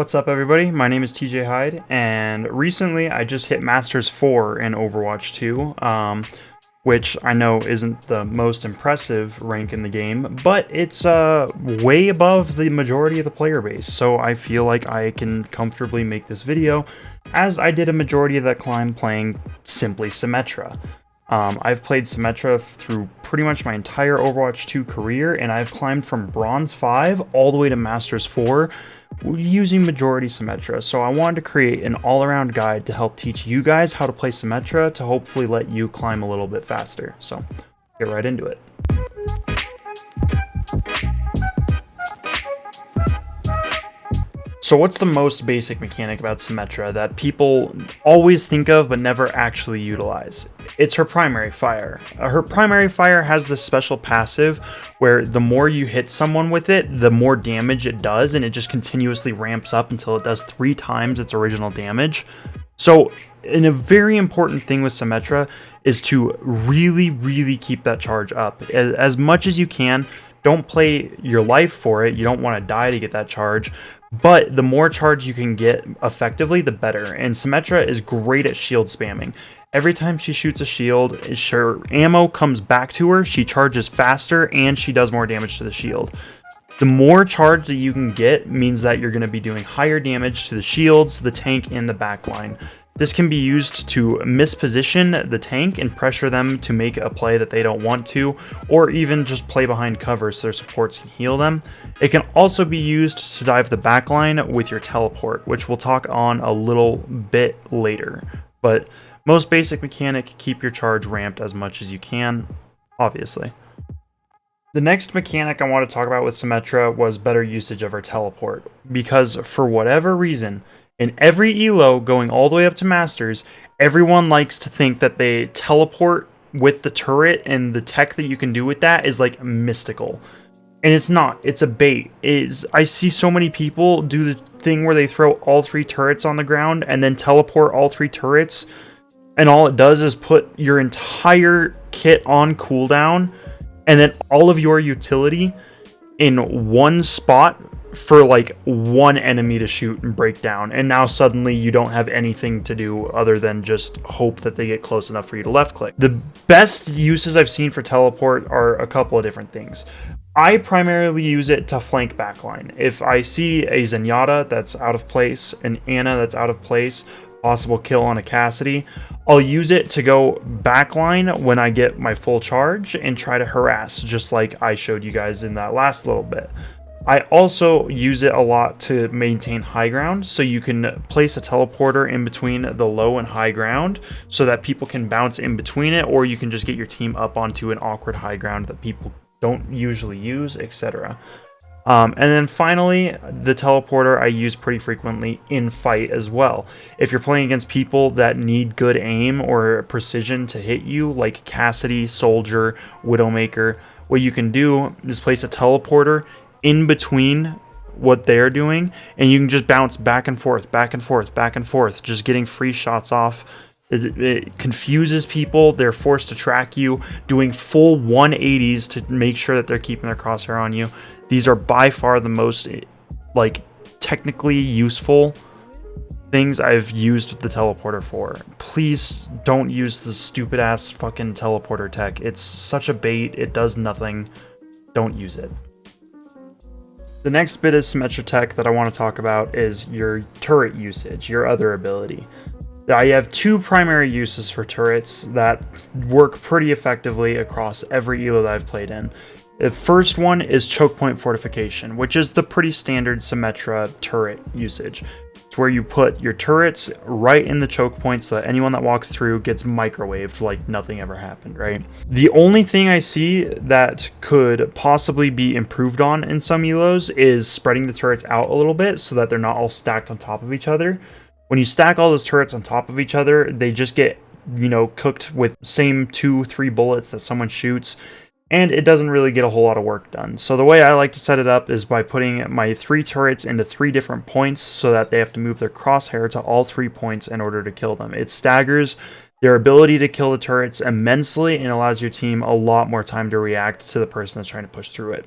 What's up, everybody? My name is TJ Hyde, and recently I just hit Masters 4 in Overwatch 2, which I know isn't the most impressive rank in the game, but it's way above the majority of the player base, so I feel like I can comfortably make this video, as I did a majority of that climb playing simply SYMMETRA. I've played SYMMETRA through pretty much my entire Overwatch 2 career, and I've climbed from Bronze 5 all the way to Masters 4 using majority SYMMETRA. So I wanted to create an all-around guide to help teach you guys how to play SYMMETRA to hopefully let you climb a little bit faster. So get right into it. So what's the most basic mechanic about SYMMETRA that people always think of but never actually utilize? It's her primary fire. Her primary fire has this special passive where the more you hit someone with it, the more damage it does, and it just continuously ramps up until it does 3 times its original damage. So a very important thing with SYMMETRA is to really keep that charge up. As much as you can. Don't play your life for it. You don't want to die to get that charge. But the more charge you can get effectively, the better. And SYMMETRA is great at shield spamming. Every time she shoots a shield, her ammo comes back to her, she charges faster, and she does more damage to the shield. The more charge that you can get means that you're going to be doing higher damage to the shields, the tank, and the backline. This can be used to misposition the tank and pressure them to make a play that they don't want to, or even just play behind cover so their supports can heal them. It can also be used to dive the backline with your teleport, which we'll talk on a little bit later. But most basic mechanic, keep your charge ramped as much as you can, obviously. The next mechanic I want to talk about with SYMMETRA was better usage of her teleport, because for whatever reason, in every elo going all the way up to Masters, everyone likes to think that they teleport with the turret and the tech that you can do with that is like mystical. And it's not, it's a bait. I see so many people do the thing where they throw all 3 turrets on the ground and then teleport all 3 turrets, and all it does is put your entire kit on cooldown and then all of your utility in one spot for like one enemy to shoot and break down, and now suddenly you don't have anything to do other than just hope that they get close enough for you to left click. The best uses I've seen for teleport are a couple of different things. I primarily use it to flank backline. If I see a Zenyatta that's out of place, an Ana that's out of place, possible kill on a Cassidy, I'll use it to go backline when I get my full charge and try to harass, just like I showed you guys in that last little bit. I also use it a lot to maintain high ground, so you can place a teleporter in between the low and high ground so that people can bounce in between it, or you can just get your team up onto an awkward high ground that people don't usually use, etc. And then finally, the teleporter I use pretty frequently in fight as well. If you're playing against people that need good aim or precision to hit you, like Cassidy, Soldier, Widowmaker, what you can do is place a teleporter in between what they're doing, and you can just bounce back and forth, just getting free shots off. It confuses people. They're forced to track you, doing full 180s to make sure that they're keeping their crosshair on you. These are by far the most like technically useful things I've used the teleporter for. Please don't use the stupid ass fucking teleporter tech. It's such a bait. It does nothing. Don't use it. The next bit of SYMMETRA tech that I want to talk about is your turret usage, your other ability. I have 2 primary uses for turrets that work pretty effectively across every elo that I've played in. The first one is choke point fortification, which is the pretty standard SYMMETRA turret usage. It's where you put your turrets right in the choke point so that anyone that walks through gets microwaved like nothing ever happened, right? The only thing I see that could possibly be improved on in some elos is spreading the turrets out a little bit so that they're not all stacked on top of each other. When you stack all those turrets on top of each other, they just get, cooked with same 2-3 bullets that someone shoots, and it doesn't really get a whole lot of work done. So the way I like to set it up is by putting my 3 turrets into 3 different points so that they have to move their crosshair to all 3 points in order to kill them. It staggers their ability to kill the turrets immensely and allows your team a lot more time to react to the person that's trying to push through it.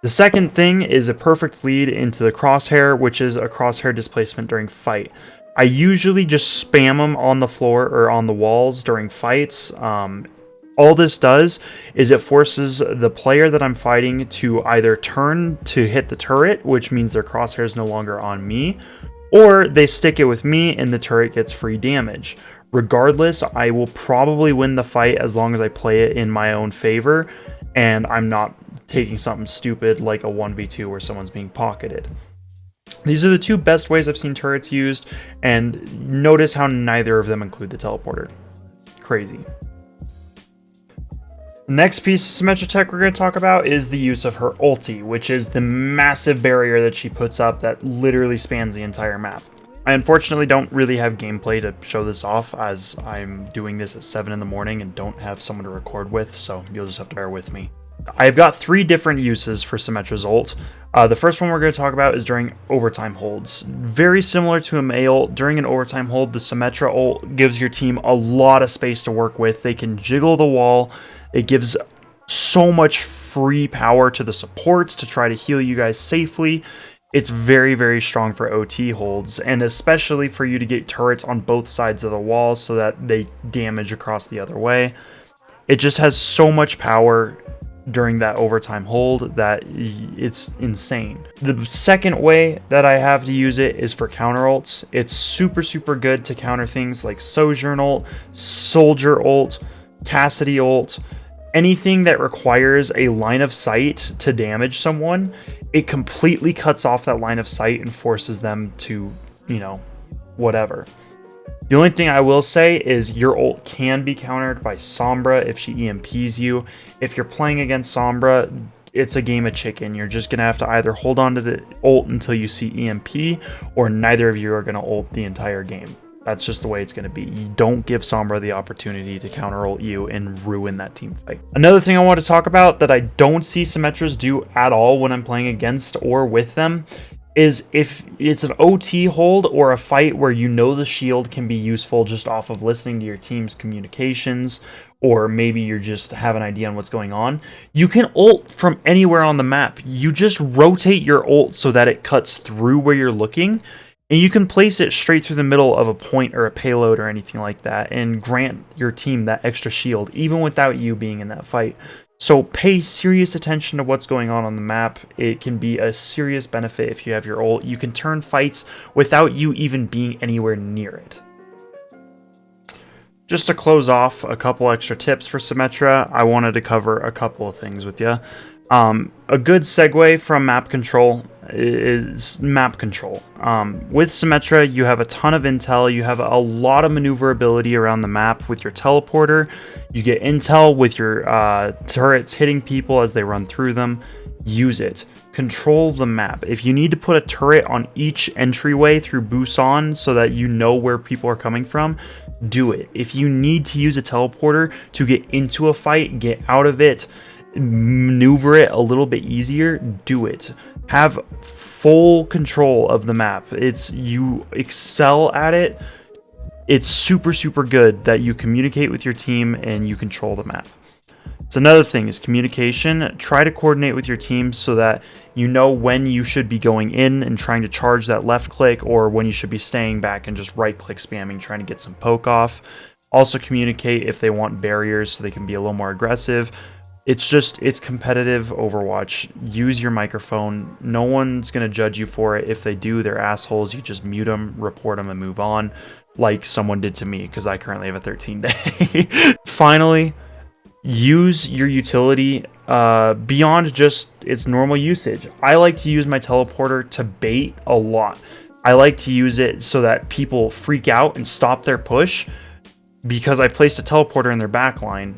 The second thing is a perfect lead into the crosshair, which is a crosshair displacement during fight. I usually just spam them on the floor or on the walls during fights. All this does is it forces the player that I'm fighting to either turn to hit the turret, which means their crosshair is no longer on me, or they stick it with me and the turret gets free damage. Regardless, I will probably win the fight as long as I play it in my own favor and I'm not taking something stupid like a 1v2 where someone's being pocketed. These are the two best ways I've seen turrets used, and notice how neither of them include the teleporter. Crazy. Next piece of Symmetra tech we're going to talk about is the use of her ulti, which is the massive barrier that she puts up that literally spans the entire map. I unfortunately don't really have gameplay to show this off, as I'm doing this at 7 in the morning and don't have someone to record with, so you'll just have to bear with me. I've got 3 different uses for Symmetra's ult. The first one we're going to talk about is during overtime holds. Very similar to a Mei ult, during an overtime hold, the Symmetra ult gives your team a lot of space to work with. They can jiggle the wall. It gives so much free power to the supports to try to heal you guys safely. It's very, very strong for OT holds, and especially for you to get turrets on both sides of the wall so that they damage across the other way. It just has so much power during that overtime hold that it's insane. The second way that I have to use it is for counter ults. It's super, super good to counter things like Sojourn ult, Soldier ult, Cassidy ult. Anything that requires a line of sight to damage someone, it completely cuts off that line of sight and forces them to, whatever. The only thing I will say is your ult can be countered by Sombra if she EMPs you. If you're playing against Sombra, it's a game of chicken. You're just going to have to either hold on to the ult until you see EMP, or neither of you are going to ult the entire game. That's just the way it's going to be. You don't give Sombra the opportunity to counter ult you and ruin that team fight. Another thing I want to talk about that I don't see Symmetras do at all when I'm playing against or with them is if it's an OT hold or a fight where the shield can be useful just off of listening to your team's communications, or maybe you just have an idea on what's going on, you can ult from anywhere on the map. You just rotate your ult so that it cuts through where you're looking, and you can place it straight through the middle of a point or a payload or anything like that and grant your team that extra shield, even without you being in that fight. So pay serious attention to what's going on the map. It can be a serious benefit if you have your ult. You can turn fights without you even being anywhere near it. Just to close off a couple extra tips for Symmetra, I wanted to cover a couple of things with you. A good segue from map control is map control. With Symmetra, you have a ton of intel. You have a lot of maneuverability around the map with your teleporter. You get intel with your turrets hitting people as they run through them. Use it. Control the map. If you need to put a turret on each entryway through Busan so that you know where people are coming from, do it. If you need to use a teleporter to get into a fight, get out of it, maneuver it a little bit easier, do it. Have full control of the map. You excel at it. It's super, super good that you communicate with your team and you control the map. So another thing is communication. Try to coordinate with your team so that you know when you should be going in and trying to charge that left click, or when you should be staying back and just right click spamming, trying to get some poke off. Also communicate if they want barriers so they can be a little more aggressive. It's competitive Overwatch. Use your microphone. No one's going to judge you for it. If they do, they're assholes. You just mute them, report them, and move on, like someone did to me, because I currently have a 13-day. Finally, use your utility beyond just its normal usage. I like to use my teleporter to bait a lot. I like to use it so that people freak out and stop their push, because I placed a teleporter in their backline.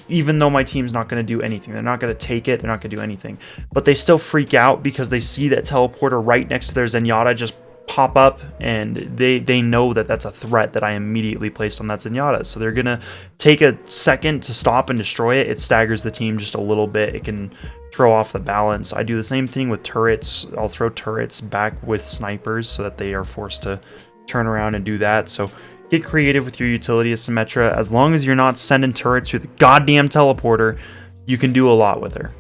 Even though my team's not going to do anything, they're not going to take it, they're not going to do anything, but they still freak out because they see that teleporter right next to their Zenyatta just pop up, and they know that that's a threat that I immediately placed on that Zenyatta. So they're going to take a second to stop and destroy it. It staggers the team just a little bit. It can throw off the balance. I do the same thing with turrets. I'll throw turrets back with snipers so that they are forced to turn around and do that. So get creative with your utility as Symmetra. As long as you're not sending turrets through the goddamn teleporter, you can do a lot with her.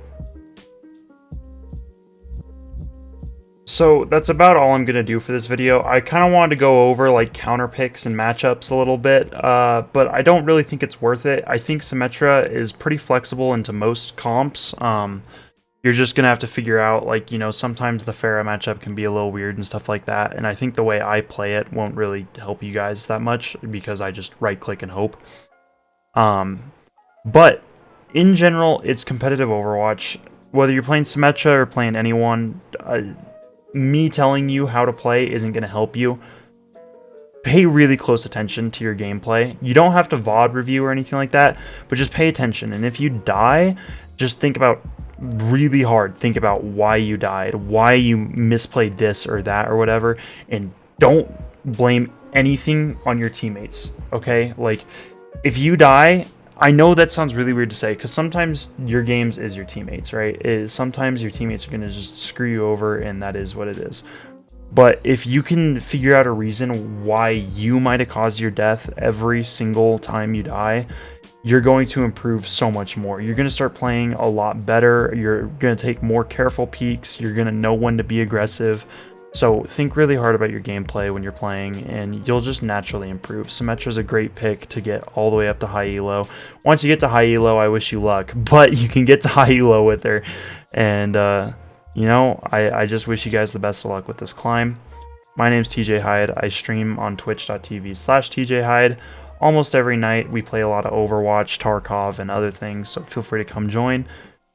So that's about all I'm going to do for this video. I kind of wanted to go over like counter picks and matchups a little bit, but I don't really think it's worth it. I think SYMMETRA is pretty flexible into most comps. You're just going to have to figure out, like, you know, sometimes the Pharah matchup can be a little weird and stuff like that, and I think the way I play it won't really help you guys that much because I just right-click and hope. But in general, it's competitive Overwatch. Whether you're playing SYMMETRA or playing anyone, me telling you how to play isn't going to help you. Pay really close attention to your gameplay. You don't have to VOD review or anything like that, but just pay attention. And if you die, just think about really hard. Think about why you died, why you misplayed this or that or whatever, and don't blame anything on your teammates, okay? Like, if you die, I know that sounds really weird to say, because sometimes your games is your teammates, right? Sometimes your teammates are going to just screw you over, and that is what it is. But if you can figure out a reason why you might have caused your death every single time you die, you're going to improve so much more. You're going to start playing a lot better. You're going to take more careful peeks. You're going to know when to be aggressive. So think really hard about your gameplay when you're playing, and you'll just naturally improve. SYMMETRA is a great pick to get all the way up to high elo. Once you get to high elo, I wish you luck, but you can get to high elo with her. And, you know, I just wish you guys the best of luck with this climb. My name's TJ Hyde. I stream on twitch.tv/TJ Hyde. Almost every night. We play a lot of Overwatch, Tarkov, and other things, so feel free to come join.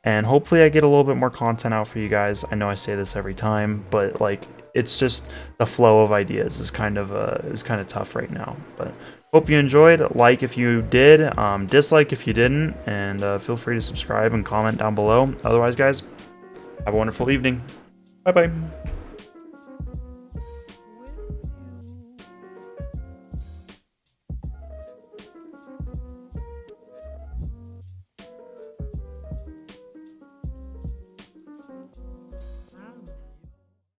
And hopefully I get a little bit more content out for you guys. I know I say this every time, but like, it's just the flow of ideas is kind of tough right now. But hope you enjoyed. Like if you did, dislike if you didn't, and feel free to subscribe and comment down below. Otherwise, guys, have a wonderful evening. Bye bye.